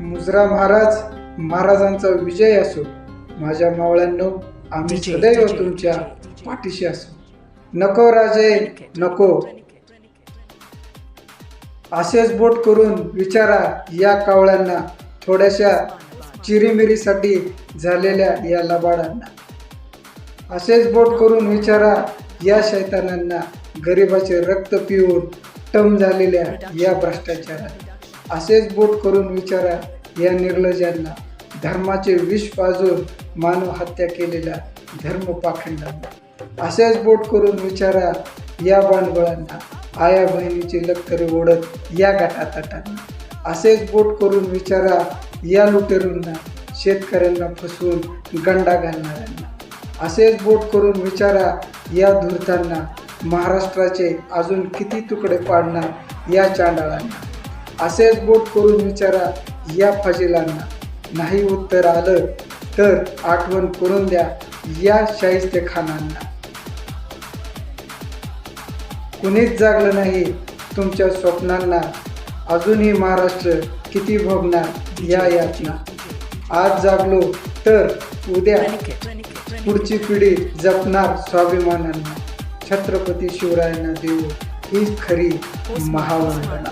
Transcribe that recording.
मुजरा महाराजांचा विजय असो. माझ्या मावळ्यांनो, आम्ही सदैव तुमच्या पाठीशी असू. नको राजे नको. असेच बोट करून विचारा या कावळ्यांना, थोड्याशा चिरीमिरीसाठी झालेल्या या लबाडांना. असेच बोट करून विचारा या शैतानांना, गरिबाचे रक्त पिऊन टम झालेल्या या भ्रष्टाचारांना. असेच बोट करून विचारा या निर्लज्जांना, धर्माचे विष पाजून मानव हत्या केलेल्या धर्मपाखंडांना. असेच बोट करून विचारा या बांडगोळांना, आया बहिणीची लक्तरे ओढत या गटातटांना. असेच बोट करून विचारा या लुटेरूंना, शेतकऱ्यांना फसवून गंडा घालणाऱ्यांना. असेच बोट करून विचारा या धूर्तांना, महाराष्ट्राचे अजून किती तुकडे पाडणार या चांडाळांना. असेच बोट करून विचारा या फजिलांना. नाही उत्तर आलं तर आठवण करून द्या या शाहिस्तेखानांना. कुणीच जागलं नाही तुमच्या स्वप्नांना, अजूनही महाराष्ट्र किती भोगणार या यातना. आज जागलो तर उद्या पुढची पिढी जपणार स्वाभिमानांना. छत्रपती शिवरायांना देऊ हीच खरी महावंदना.